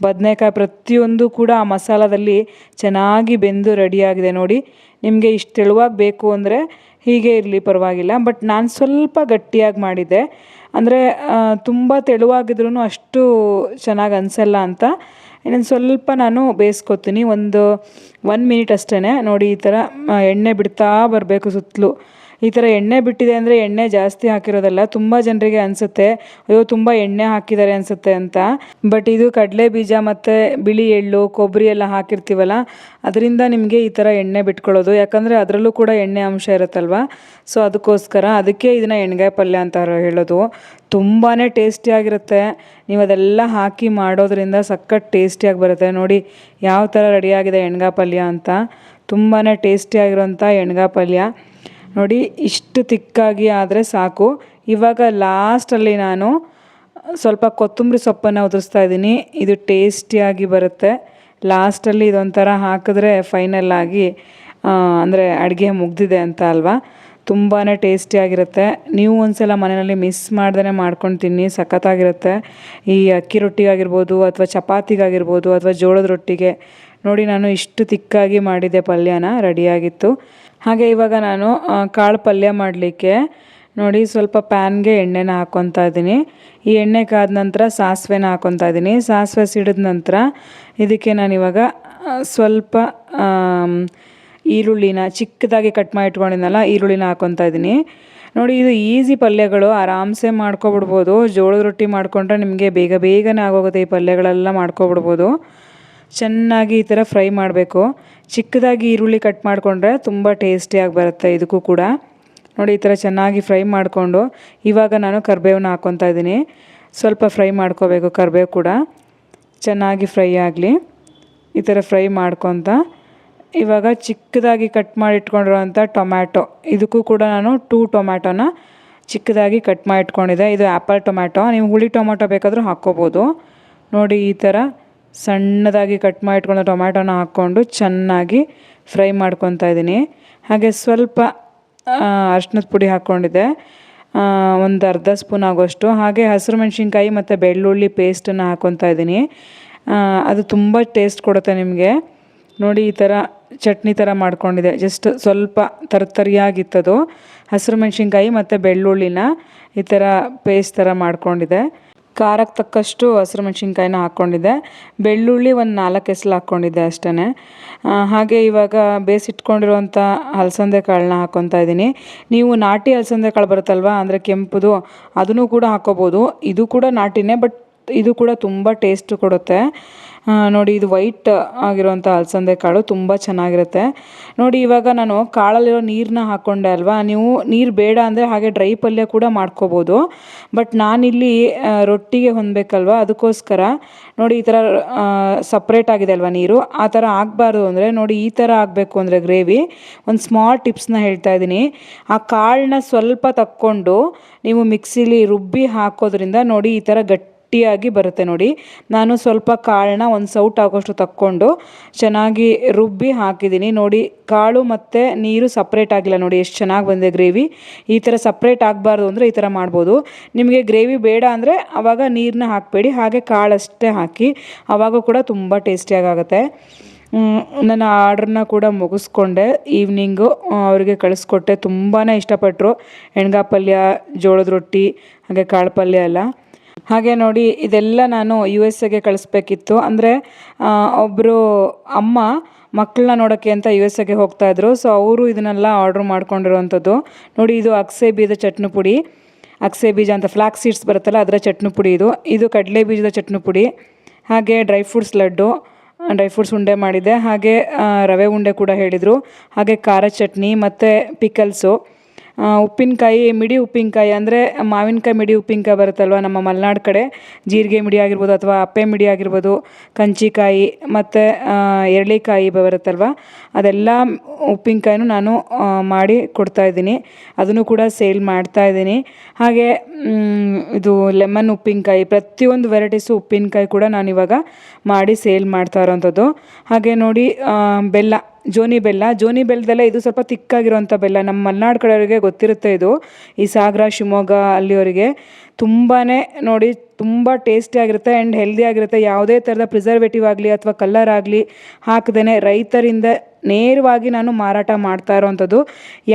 ಬದನೆಕಾಯಿ ಪ್ರತಿಯೊಂದು ಕೂಡ ಆ ಮಸಾಲದಲ್ಲಿ ಚೆನ್ನಾಗಿ ಬೆಂದು ರೆಡಿಯಾಗಿದೆ. ನೋಡಿ ನಿಮಗೆ ಇಷ್ಟು ತೆಳುವಾಗಿ ಬೇಕು ಅಂದರೆ ಹೀಗೆ ಇರಲಿ ಪರವಾಗಿಲ್ಲ, ಬಟ್ ನಾನು ಸ್ವಲ್ಪ ಗಟ್ಟಿಯಾಗಿ ಮಾಡಿದ್ದೆ, ಅಂದರೆ ತುಂಬ ತೆಳುವಾಗಿದ್ರೂ ಅಷ್ಟು ಚೆನ್ನಾಗಿ ಅನಿಸಲ್ಲ ಅಂತ ಇನ್ನೊಂದು ಸ್ವಲ್ಪ ನಾನು ಬೇಯಿಸ್ಕೊತೀನಿ, ಒಂದು 1 ಮಿನಿಟ್ ಅಷ್ಟೇ. ನೋಡಿ ಈ ಥರ ಎಣ್ಣೆ ಬಿಡ್ತಾ ಬರಬೇಕು ಸುತ್ತಲೂ. ಈ ಥರ ಎಣ್ಣೆ ಬಿಟ್ಟಿದೆ ಅಂದರೆ ಎಣ್ಣೆ ಜಾಸ್ತಿ ಹಾಕಿರೋದಲ್ಲ. ತುಂಬ ಜನರಿಗೆ ಅನಿಸುತ್ತೆ ಅಯ್ಯೋ ತುಂಬ ಎಣ್ಣೆ ಹಾಕಿದ್ದಾರೆ ಅನಿಸುತ್ತೆ ಅಂತ, ಬಟ್ ಇದು ಕಡಲೆ ಬೀಜ ಮತ್ತು ಬಿಳಿ ಎಳ್ಳು ಕೊಬ್ಬರಿ ಎಲ್ಲ ಹಾಕಿರ್ತೀವಲ್ಲ, ಅದರಿಂದ ನಿಮಗೆ ಈ ಥರ ಎಣ್ಣೆ ಬಿಟ್ಕೊಳ್ಳೋದು, ಯಾಕಂದರೆ ಅದರಲ್ಲೂ ಕೂಡ ಎಣ್ಣೆ ಅಂಶ ಇರುತ್ತಲ್ವ, ಸೊ ಅದಕ್ಕೋಸ್ಕರ ಅದಕ್ಕೆ ಇದನ್ನು ಎಣ್ಗಾಯಿ ಪಲ್ಯ ಅಂತ ಹೇಳೋದು. ತುಂಬಾ ಟೇಸ್ಟಿಯಾಗಿರುತ್ತೆ. ನೀವು ಅದೆಲ್ಲ ಹಾಕಿ ಮಾಡೋದ್ರಿಂದ ಸಖತ್ ಟೇಸ್ಟಿಯಾಗಿ ಬರುತ್ತೆ. ನೋಡಿ ಯಾವ ಥರ ರೆಡಿಯಾಗಿದೆ ಎಣ್ಗಾಯಿ ಪಲ್ಯ ಅಂತ, ತುಂಬಾ ಟೇಸ್ಟಿಯಾಗಿರೋಂಥ ಎಣ್ಗಾಯಿ ಪಲ್ಯ. ನೋಡಿ ಇಷ್ಟು ತಿಕ್ಕಾಗಿ ಆದರೆ ಸಾಕು. ಇವಾಗ ಲಾಸ್ಟಲ್ಲಿ ನಾನು ಸ್ವಲ್ಪ ಕೊತ್ತಂಬರಿ ಸೊಪ್ಪನ್ನು ಉದುರಿಸ್ತಾ ಇದ್ದೀನಿ, ಇದು ಟೇಸ್ಟಿಯಾಗಿ ಬರುತ್ತೆ. ಲಾಸ್ಟಲ್ಲಿ ಇದೊಂಥರ ಹಾಕಿದ್ರೆ ಫೈನಲ್ಲಾಗಿ ಅಂದರೆ ಅಡುಗೆ ಮುಗ್ದಿದೆ ಅಂತ ಅಲ್ವಾ, ತುಂಬಾ ಟೇಸ್ಟಿಯಾಗಿರುತ್ತೆ. ನೀವು ಒಂದ್ಸಲ ಮನೆಯಲ್ಲಿ ಮಿಸ್ ಮಾಡ್ದೇ ಮಾಡ್ಕೊಂಡು ತಿನ್ನಿ, ಸಖತ್ತಾಗಿರುತ್ತೆ. ಈ ಅಕ್ಕಿ ರೊಟ್ಟಿಗಾಗಿರ್ಬೋದು ಅಥವಾ ಚಪಾತಿಗಾಗಿರ್ಬೋದು ಅಥವಾ ಜೋಳದ ರೊಟ್ಟಿಗೆ. ನೋಡಿ ನಾನು ಇಷ್ಟು ತಿಕ್ಕಾಗಿ ಮಾಡಿದ್ದೆ, ಪಲ್ಯನ ರೆಡಿಯಾಗಿತ್ತು. ಹಾಗೆ ಇವಾಗ ನಾನು ಕಾಳು ಪಲ್ಯ ಮಾಡಲಿಕ್ಕೆ ನೋಡಿ ಸ್ವಲ್ಪ ಪ್ಯಾನ್ಗೆ ಎಣ್ಣೆನ ಹಾಕ್ಕೊತಾ ಇದ್ದೀನಿ. ಈ ಎಣ್ಣೆ ಕಾದ ನಂತರ ಸಾಸಿವೆನ ಹಾಕ್ಕೊತಾ ಇದ್ದೀನಿ. ಸಾಸಿವೆ ಸಿಡಿದ ನಂತರ ಇದಕ್ಕೆ ನಾನಿವಾಗ ಸ್ವಲ್ಪ ಈರುಳ್ಳಿನ ಚಿಕ್ಕದಾಗಿ ಕಟ್ ಮಾಡಿ ಇಟ್ಕೊಂಡಿದ್ನಲ್ಲ ಈರುಳ್ಳಿನ ಹಾಕ್ಕೊತಾ ಇದ್ದೀನಿ. ನೋಡಿ ಇದು ಈಸಿ ಪಲ್ಯಗಳು, ಆರಾಮ್ಸೆ ಮಾಡ್ಕೊಬಿಡ್ಬೋದು. ಜೋಳದ ರೊಟ್ಟಿ ಮಾಡಿಕೊಂಡ್ರೆ ನಿಮಗೆ ಬೇಗನೆ ಆಗೋಗುತ್ತೆ. ಈ ಪಲ್ಯಗಳೆಲ್ಲ ಮಾಡ್ಕೊಬಿಡ್ಬೋದು. ಚೆನ್ನಾಗಿ ಈ ಥರ ಫ್ರೈ ಮಾಡಬೇಕು. ಚಿಕ್ಕದಾಗಿ ಈರುಳ್ಳಿ ಕಟ್ ಮಾಡಿಕೊಂಡ್ರೆ ತುಂಬ ಟೇಸ್ಟಿಯಾಗಿ ಬರುತ್ತೆ ಇದಕ್ಕೂ ಕೂಡ. ನೋಡಿ ಈ ಥರ ಚೆನ್ನಾಗಿ ಫ್ರೈ ಮಾಡಿಕೊಂಡು ಇವಾಗ ನಾನು ಕರಿಬೇವನ್ನ ಹಾಕ್ಕೊತಾ ಇದ್ದೀನಿ. ಸ್ವಲ್ಪ ಫ್ರೈ ಮಾಡ್ಕೋಬೇಕು, ಕರಿಬೇವು ಕೂಡ ಚೆನ್ನಾಗಿ ಫ್ರೈ ಆಗಲಿ. ಈ ಥರ ಫ್ರೈ ಮಾಡ್ಕೊತ ಇವಾಗ ಚಿಕ್ಕದಾಗಿ ಕಟ್ ಮಾಡಿ ಇಟ್ಕೊಂಡಿರೋವಂಥ ಟೊಮ್ಯಾಟೊ, ಇದಕ್ಕೂ ಕೂಡ ನಾನು 2 ಟೊಮ್ಯಾಟೊನ ಚಿಕ್ಕದಾಗಿ ಕಟ್ ಮಾಡಿ ಇಟ್ಕೊಂಡಿದ್ದೆ. ಇದು ಆ್ಯಪಲ್ ಟೊಮ್ಯಾಟೊ, ನೀವು ಹುಳಿ ಟೊಮ್ಯಾಟೊ ಬೇಕಾದರೂ ಹಾಕ್ಕೋಬೋದು. ನೋಡಿ ಈ ಥರ ಸಣ್ಣದಾಗಿ ಕಟ್ ಮಾಡಿ ಇಟ್ಕೊಂಡು ಟೊಮ್ಯಾಟೊನ ಹಾಕ್ಕೊಂಡು ಚೆನ್ನಾಗಿ ಫ್ರೈ ಮಾಡ್ಕೊತಾ ಇದ್ದೀನಿ. ಹಾಗೆ ಸ್ವಲ್ಪ ಅರ್ಶಿನದ ಪುಡಿ ಹಾಕ್ಕೊಂಡಿದ್ದೆ, ಒಂದು ಅರ್ಧ ಸ್ಪೂನ್ ಆಗೋಷ್ಟು. ಹಾಗೆ ಹಸಿರು ಮೆಣಸಿನ್ಕಾಯಿ ಮತ್ತು ಬೆಳ್ಳುಳ್ಳಿ ಪೇಸ್ಟನ್ನು ಹಾಕ್ಕೊತಾ ಇದ್ದೀನಿ. ಅದು ತುಂಬ ಟೇಸ್ಟ್ ಕೊಡುತ್ತೆ ನಿಮಗೆ. ನೋಡಿ ಈ ಥರ ಚಟ್ನಿ ಥರ ಮಾಡ್ಕೊಂಡಿದ್ದೆ, ಜಸ್ಟ್ ಸ್ವಲ್ಪ ತರಿಯಾಗಿತ್ತದು. ಹಸಿರು ಮೆಣಸಿನ್ಕಾಯಿ ಮತ್ತು ಬೆಳ್ಳುಳ್ಳಿನ ಈ ಥರ ಪೇಸ್ಟ್ ಥರ ಮಾಡ್ಕೊಂಡಿದ್ದೆ. ಖಾರಕ್ಕೆ ತಕ್ಕಷ್ಟು ಹಸಿರು ಮೆಣಸಿನ್ಕಾಯಿನ ಹಾಕ್ಕೊಂಡಿದ್ದೆ, ಬೆಳ್ಳುಳ್ಳಿ ಒಂದು 4 ಎಸಳು ಹಾಕ್ಕೊಂಡಿದ್ದೆ ಅಷ್ಟೇ. ಹಾಗೆ ಇವಾಗ ಬೇಯಿಸಿಟ್ಕೊಂಡಿರುವಂಥ ಅಲಸಂದೆ ಕಾಳನ್ನ ಹಾಕ್ಕೊತಾ ಇದ್ದೀನಿ. ನೀವು ನಾಟಿ ಅಲಸಂದೆ ಕಾಳು ಬರುತ್ತಲ್ವ, ಅಂದರೆ ಕೆಂಪುದು, ಅದನ್ನು ಕೂಡ ಹಾಕ್ಕೋಬೋದು. ಇದು ಕೂಡ ನಾಟಿನೇ, ಬಟ್ ಇದು ಕೂಡ ತುಂಬ ಟೇಸ್ಟ್ ಕೊಡುತ್ತೆ. ನೋಡಿ ಇದು ವೈಟ್ ಆಗಿರುವಂಥ ಅಲಸಂದೆ ಕಾಳು ತುಂಬ ಚೆನ್ನಾಗಿರುತ್ತೆ. ನೋಡಿ ಇವಾಗ ನಾನು ಕಾಳಲ್ಲಿರೋ ನೀರನ್ನ ಹಾಕ್ಕೊಂಡೆ ಅಲ್ವಾ, ನೀವು ನೀರು ಬೇಡ ಅಂದರೆ ಹಾಗೆ ಡ್ರೈ ಪಲ್ಯ ಕೂಡ ಮಾಡ್ಕೋಬೋದು. ಬಟ್ ನಾನಿಲ್ಲಿ ರೊಟ್ಟಿಗೆ ಹೊಂದಬೇಕಲ್ವ, ಅದಕ್ಕೋಸ್ಕರ ನೋಡಿ ಈ ಥರ ಸಪ್ರೇಟ್ ಆಗಿದೆ ಅಲ್ವಾ ನೀರು, ಆ ಥರ ಆಗಬಾರ್ದು ಅಂದರೆ ನೋಡಿ ಈ ಥರ ಆಗಬೇಕು ಅಂದರೆ ಗ್ರೇವಿ, ಒಂದು ಸ್ಮಾಲ್ ಟಿಪ್ಸ್ನ ಹೇಳ್ತಾ ಇದ್ದೀನಿ. ಆ ಕಾಳನ್ನ ಸ್ವಲ್ಪ ತಕ್ಕೊಂಡು ನೀವು ಮಿಕ್ಸಿಲಿ ರುಬ್ಬಿ ಹಾಕೋದ್ರಿಂದ ನೋಡಿ ಈ ಥರ ಗಟ್ಟಿಯಾಗಿ ಬರುತ್ತೆ. ನೋಡಿ ನಾನು ಸ್ವಲ್ಪ ಕಾಳನ್ನ ಒಂದು ಸೌಟ್ ಆಗೋಷ್ಟು ತಕ್ಕೊಂಡು ಚೆನ್ನಾಗಿ ರುಬ್ಬಿ ಹಾಕಿದ್ದೀನಿ. ನೋಡಿ ಕಾಳು ಮತ್ತು ನೀರು ಸಪ್ರೇಟ್ ಆಗಿಲ್ಲ, ನೋಡಿ ಎಷ್ಟು ಚೆನ್ನಾಗಿ ಬಂದಿದೆ ಗ್ರೇವಿ. ಈ ಥರ ಸಪ್ರೇಟ್ ಆಗಬಾರ್ದು ಅಂದರೆ ಈ ಥರ ಮಾಡ್ಬೋದು. ನಿಮಗೆ ಗ್ರೇವಿ ಬೇಡ ಅಂದರೆ ಆವಾಗ ನೀರನ್ನ ಹಾಕಬೇಡಿ, ಹಾಗೆ ಕಾಳಷ್ಟೇ ಹಾಕಿ, ಆವಾಗ ಕೂಡ ತುಂಬ ಟೇಸ್ಟಿಯಾಗುತ್ತೆ. ನನ್ನ ಆರ್ಡ್ರನ್ನ ಕೂಡ ಮುಗಿಸ್ಕೊಂಡೆ, ಈವ್ನಿಂಗು ಅವರಿಗೆ ಕಳಿಸ್ಕೊಟ್ಟೆ. ತುಂಬಾ ಇಷ್ಟಪಟ್ಟರು. ಎಣ್ಗಾಯಿ ಪಲ್ಯ, ಜೋಳದ ರೊಟ್ಟಿ, ಹಾಗೆ ಕಾಳು ಪಲ್ಯ ಎಲ್ಲ. ಹಾಗೆ ನೋಡಿ ಇದೆಲ್ಲ ನಾನು USA ಕಳಿಸ್ಬೇಕಿತ್ತು. ಅಂದರೆ ಒಬ್ಬರು ಅಮ್ಮ ಮಕ್ಕಳನ್ನ ನೋಡೋಕ್ಕೆ ಅಂತ USA ಹೋಗ್ತಾಯಿದ್ರು. ಸೊ ಅವರು ಇದನ್ನೆಲ್ಲ ಆರ್ಡ್ರ್ ಮಾಡ್ಕೊಂಡಿರೋವಂಥದ್ದು. ನೋಡಿ ಇದು ಅಗಸೆ ಬೀಜದ ಚಟ್ನಿ ಪುಡಿ, ಅಗಸೆ ಬೀಜ ಅಂತ ಫ್ಲಾಕ್ ಸೀಡ್ಸ್ ಬರುತ್ತಲ್ಲ ಅದರ ಚಟ್ನಿ ಪುಡಿ ಇದು ಕಡಲೆ ಬೀಜದ ಚಟ್ನಿ ಪುಡಿ. ಹಾಗೆ dry fruits laddu, dry fruits ಉಂಡೆ ಮಾಡಿದ್ದೆ. ಹಾಗೆ ರವೆ ಉಂಡೆ ಕೂಡ ಹೇಳಿದರು. ಹಾಗೆ ಖಾರ ಚಟ್ನಿ ಮತ್ತು ಪಿಕಲ್ಸು, ಉಪ್ಪಿನಕಾಯಿ, ಮಿಡಿ ಉಪ್ಪಿನಕಾಯಿ, ಅಂದರೆ ಮಾವಿನಕಾಯಿ ಮಿಡಿ ಉಪ್ಪಿನಕಾಯಿ ಬರುತ್ತಲ್ವ ನಮ್ಮ ಮಲೆನಾಡು ಕಡೆ, ಜೀರಿಗೆ ಮಿಡಿ ಆಗಿರ್ಬೋದು ಅಥವಾ ಅಪ್ಪೆ ಮಿಡಿ ಆಗಿರ್ಬೋದು, ಕಂಚಿಕಾಯಿ ಮತ್ತು ಎರಳಿಕಾಯಿ ಬರುತ್ತಲ್ವ, ಅದೆಲ್ಲ ಉಪ್ಪಿನಕಾಯಿನೂ ನಾನು ಮಾಡಿ ಕೊಡ್ತಾಯಿದ್ದೀನಿ. ಅದನ್ನು ಕೂಡ ಸೇಲ್ ಮಾಡ್ತಾಯಿದ್ದೀನಿ. ಹಾಗೆ ಇದು ಲೆಮನ್ ಉಪ್ಪಿನಕಾಯಿ, ಪ್ರತಿಯೊಂದು ವೆರೈಟೀಸು ಉಪ್ಪಿನಕಾಯಿ ಕೂಡ ನಾನಿವಾಗ ಮಾಡಿ ಸೇಲ್ ಮಾಡ್ತಾ ಇರೋವಂಥದ್ದು. ಹಾಗೆ ನೋಡಿ ಬೆಲ್ಲ, ಜೋನಿ ಬೆಲ್ಲದಲ್ಲ, ಇದು ಸ್ವಲ್ಪ ತಿಕ್ಕಾಗಿರೋವಂಥ ಬೆಲ್ಲ. ನಮ್ಮ ಮಲೆನಾಡು ಕಡೆಯವರಿಗೆ ಗೊತ್ತಿರುತ್ತೆ ಇದು, ಈ ಸಾಗರ, ಶಿವಮೊಗ್ಗ ಅಲ್ಲಿಯವರಿಗೆ ತುಂಬಾ ನೋಡಿ ತುಂಬ ಟೇಸ್ಟಿಯಾಗಿರುತ್ತೆ ಆ್ಯಂಡ್ ಹೆಲ್ದಿಯಾಗಿರುತ್ತೆ. ಯಾವುದೇ ಥರದ ಪ್ರಿಸರ್ವೇಟಿವ್ ಆಗಲಿ ಅಥವಾ ಕಲರ್ ಆಗಲಿ ಹಾಕದೇ ರೈತರಿಂದ ನೇರವಾಗಿ ನಾನು ಮಾರಾಟ ಮಾಡ್ತಾ ಇರೋವಂಥದ್ದು.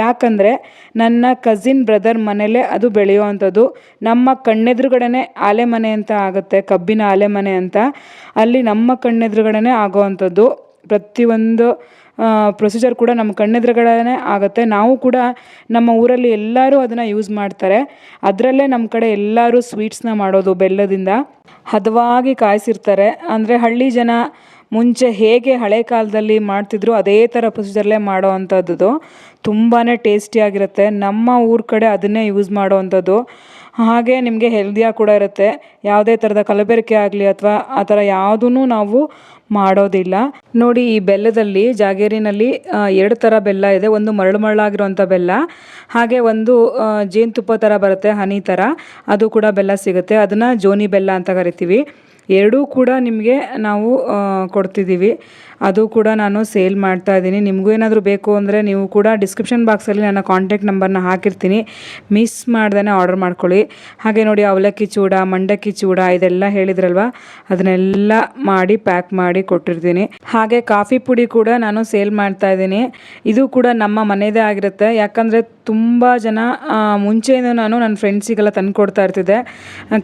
ಯಾಕಂದರೆ ನನ್ನ ಕಸಿನ್ ಬ್ರದರ್ ಮನೇಲೇ ಅದು ಬೆಳೆಯುವಂಥದ್ದು. ನಮ್ಮ ಕಣ್ಣೆದುರುಗಡೆ ಆಲೆ ಮನೆ ಅಂತ ಆಗುತ್ತೆ, ಕಬ್ಬಿನ ಆಲೆ ಮನೆ ಅಂತ, ಅಲ್ಲಿ ನಮ್ಮ ಕಣ್ಣೆದುರುಗಡೆ ಆಗೋವಂಥದ್ದು. ಪ್ರತಿಯೊಂದು ಪ್ರೊಸೀಜರ್ ಕೂಡ ನಮ್ಮ ಕಣ್ಣೆದುರುಗಡೆ ಆಗುತ್ತೆ. ನಾವು ಕೂಡ ನಮ್ಮ ಊರಲ್ಲಿ ಎಲ್ಲರೂ ಅದನ್ನು ಯೂಸ್ ಮಾಡ್ತಾರೆ. ಅದರಲ್ಲೇ ನಮ್ಮ ಕಡೆ ಎಲ್ಲರೂ ಸ್ವೀಟ್ಸ್ನ ಮಾಡೋದು ಬೆಲ್ಲದಿಂದ ಹದವಾಗಿ ಕಾಯಿಸಿರ್ತಾರೆ. ಅಂದರೆ ಹಳ್ಳಿ ಜನ ಮುಂಚೆ ಹೇಗೆ ಹಳೆ ಕಾಲದಲ್ಲಿ ಮಾಡ್ತಿದ್ರು ಅದೇ ಥರ ಪ್ರೊಸೀಜರ್ಲೇ ಮಾಡೋ ಅಂಥದ್ದು. ತುಂಬಾ ಟೇಸ್ಟಿಯಾಗಿರುತ್ತೆ. ನಮ್ಮ ಊರ ಕಡೆ ಅದನ್ನೇ ಯೂಸ್ ಮಾಡೋವಂಥದ್ದು. ಹಾಗೆ ನಿಮಗೆ ಹೆಲ್ದಿಯಾಗಿ ಕೂಡ ಇರುತ್ತೆ. ಯಾವುದೇ ಥರದ ಕಲಬೆರಕೆ ಆಗಲಿ ಅಥವಾ ಆ ಥರ ಯಾವುದೂ ನಾವು ಮಾಡೋದಿಲ್ಲ. ನೋಡಿ ಈ ಬೆಲ್ಲದಲ್ಲಿ, ಜಾಗೇರಿನಲ್ಲಿ 2 ಥರ ಬೆಲ್ಲ ಇದೆ. ಒಂದು ಮರಳಾಗಿರುವಂಥ ಬೆಲ್ಲ, ಹಾಗೆ ಒಂದು ಜೇನುತುಪ್ಪ ಥರ ಬರುತ್ತೆ, ಹನಿ ಥರ, ಅದು ಕೂಡ ಬೆಲ್ಲ ಸಿಗುತ್ತೆ. ಅದನ್ನು ಜೋನಿ ಬೆಲ್ಲ ಅಂತ ಕರಿತೀವಿ. ಎರಡೂ ಕೂಡ ನಿಮಗೆ ನಾವು ಕೊಡ್ತಿದ್ದೀವಿ. ಅದು ಕೂಡ ನಾನು ಸೇಲ್ ಮಾಡ್ತಾ ಇದ್ದೀನಿ. ನಿಮಗೂ ಏನಾದರೂ ಬೇಕು ಅಂದರೆ ನೀವು ಕೂಡ ಡಿಸ್ಕ್ರಿಪ್ಷನ್ ಬಾಕ್ಸಲ್ಲಿ ನನ್ನ ಕಾಂಟ್ಯಾಕ್ಟ್ ನಂಬರ್ನ ಹಾಕಿರ್ತೀನಿ, ಮಿಸ್ ಮಾಡ್ದೇ ಆರ್ಡರ್ ಮಾಡ್ಕೊಳ್ಳಿ. ಹಾಗೆ ನೋಡಿ ಅವಲಕ್ಕಿ ಚೂಡ, ಮಂಡಕ್ಕಿ ಚೂಡ ಇದೆಲ್ಲ ಹೇಳಿದ್ರಲ್ವ, ಅದನ್ನೆಲ್ಲ ಮಾಡಿ ಪ್ಯಾಕ್ ಮಾಡಿ ಕೊಟ್ಟಿರ್ತೀನಿ. ಹಾಗೆ ಕಾಫಿ ಪುಡಿ ಕೂಡ ನಾನು ಸೇಲ್ ಮಾಡ್ತಾ ಇದ್ದೀನಿ. ಇದು ಕೂಡ ನಮ್ಮ ಮನೆಯದೇ ಆಗಿರುತ್ತೆ. ಯಾಕಂದರೆ ತುಂಬ ಜನ ಮುಂಚೆಯಿಂದ ನಾನು ನನ್ನ ಫ್ರೆಂಡ್ಸಿಗೆಲ್ಲ ತಂದು ಕೊಡ್ತಾ ಇರ್ತಿದ್ದೆ.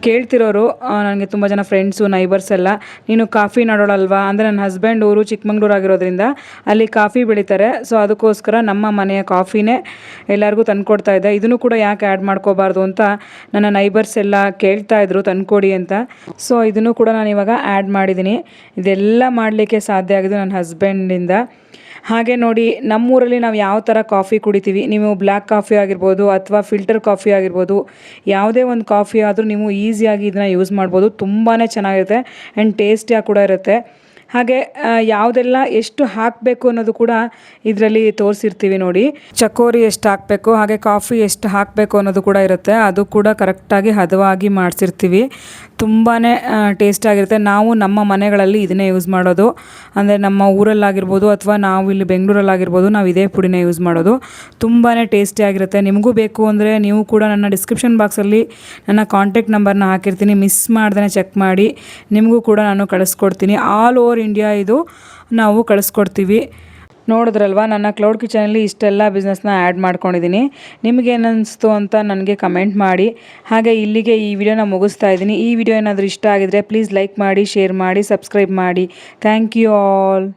ಕೇಳ್ತಿರೋರು ನನಗೆ ತುಂಬ ಜನ ಫ್ರೆಂಡ್ಸು, ನೈಬರ್ಸ್ ಎಲ್ಲ, ನೀನು ಕಾಫಿ ನೋಡೋಳಲ್ವಾ, ಅಂದರೆ ನನ್ನ ಹಸ್ಬೆಂಡ್ ಊರು ಚಿಕ್ಕಮಂಗ್ಳೂರು ಆಗಿರೋದ್ರಿಂದ ಅಲ್ಲಿ ಕಾಫಿ ಬೆಳೀತಾರೆ. ಸೊ ಅದಕ್ಕೋಸ್ಕರ ನಮ್ಮ ಮನೆಯ ಕಾಫಿನೇ ಎಲ್ಲರಿಗೂ ತಂದುಕೊಡ್ತಾ ಇದ್ದೆ. ಇದನ್ನು ಕೂಡ ಯಾಕೆ ಆ್ಯಡ್ ಮಾಡ್ಕೋಬಾರ್ದು ಅಂತ ನನ್ನ ನೈಬರ್ಸ್ ಎಲ್ಲ ಕೇಳ್ತಾ ಇದ್ರು ತಂದುಕೊಡಿ ಅಂತ. ಸೊ ಇದನ್ನು ಕೂಡ ನಾನು ಇವಾಗ ಆ್ಯಡ್ ಮಾಡಿದ್ದೀನಿ. ಇದೆಲ್ಲ ಮಾಡಲಿಕ್ಕೆ ಸಾಧ್ಯ ಆಗಿದ್ದು ನನ್ನ ಹಸ್ಬೆಂಡಿಂದ. ಹಾಗೆ ನೋಡಿ ನಮ್ಮೂರಲ್ಲಿ ನಾವು ಯಾವ ಥರ ಕಾಫಿ ಕುಡಿತೀವಿ, ನೀವು ಬ್ಲ್ಯಾಕ್ ಕಾಫಿ ಆಗಿರ್ಬೋದು ಅಥವಾ ಫಿಲ್ಟರ್ ಕಾಫಿ ಆಗಿರ್ಬೋದು, ಯಾವುದೇ ಒಂದು ಕಾಫಿ ಆದರೂ ನೀವು ಈಸಿಯಾಗಿ ಇದನ್ನು ಯೂಸ್ ಮಾಡ್ಬೋದು. ತುಂಬಾ ಚೆನ್ನಾಗಿರುತ್ತೆ ಆ್ಯಂಡ್ ಟೇಸ್ಟಿಯಾಗಿ ಕೂಡ ಇರುತ್ತೆ. ಹಾಗೆ ಯಾವುದೆಲ್ಲ ಎಷ್ಟು ಹಾಕಬೇಕು ಅನ್ನೋದು ಕೂಡ ಇದರಲ್ಲಿ ತೋರಿಸಿರ್ತೀವಿ ನೋಡಿ. ಚಕೋರಿ ಎಷ್ಟು ಹಾಕಬೇಕು, ಹಾಗೆ ಕಾಫಿ ಎಷ್ಟು ಹಾಕಬೇಕು ಅನ್ನೋದು ಕೂಡ ಇರುತ್ತೆ. ಅದು ಕೂಡ ಕರೆಕ್ಟಾಗಿ ಹದವಾಗಿ ಮಾಡಿಸಿರ್ತೀವಿ. ತುಂಬಾ ಟೇಸ್ಟಾಗಿರುತ್ತೆ. ನಾವು ನಮ್ಮ ಮನೆಗಳಲ್ಲಿ ಇದನ್ನೇ ಯೂಸ್ ಮಾಡೋದು. ಅಂದರೆ ನಮ್ಮ ಊರಲ್ಲಾಗಿರ್ಬೋದು ಅಥವಾ ನಾವು ಇಲ್ಲಿ ಬೆಂಗಳೂರಲ್ಲಾಗಿರ್ಬೋದು, ನಾವು ಇದೇ ಪುಡಿನ ಯೂಸ್ ಮಾಡೋದು. ತುಂಬಾ ಟೇಸ್ಟಿಯಾಗಿರುತ್ತೆ. ನಿಮಗೂ ಬೇಕು ಅಂದರೆ ನೀವು ಕೂಡ ನನ್ನ ಡಿಸ್ಕ್ರಿಪ್ಷನ್ ಬಾಕ್ಸಲ್ಲಿ ನನ್ನ ಕಾಂಟ್ಯಾಕ್ಟ್ ನಂಬರ್ನ ಹಾಕಿರ್ತೀನಿ. ಮಿಸ್ ಮಾಡ್ದೇ ಚೆಕ್ ಮಾಡಿ, ನಿಮಗೂ ಕೂಡ ನಾನು ಕಳಿಸ್ಕೊಡ್ತೀನಿ. ಆಲ್ ಓವರ್ ಇಂಡಿಯಾ ಇದು ನಾವು ಕಳಿಸ್ಕೊಡ್ತೀವಿ. ನೋಡಿದ್ರಲ್ವ, ನನ್ನ ಕ್ಲೌಡ್ ಕಿಚನಲ್ಲಿ ಇಷ್ಟೆಲ್ಲ ಬಿಸ್ನೆಸ್ನ ಆ್ಯಡ್ ಮಾಡ್ಕೊಂಡಿದ್ದೀನಿ. ನಿಮಗೇನಿಸ್ತು ಅಂತ ನನಗೆ ಕಮೆಂಟ್ ಮಾಡಿ. ಹಾಗೆ ಇಲ್ಲಿಗೆ ಈ ವಿಡಿಯೋನ ಮುಗಿಸ್ತಾ ಇದ್ದೀನಿ. ಈ ವಿಡಿಯೋ ಏನಾದರೂ ಇಷ್ಟ ಆಗಿದರೆ ಪ್ಲೀಸ್ ಲೈಕ್ ಮಾಡಿ, ಶೇರ್ ಮಾಡಿ, ಸಬ್ಸ್ಕ್ರೈಬ್ ಮಾಡಿ. Thank you all.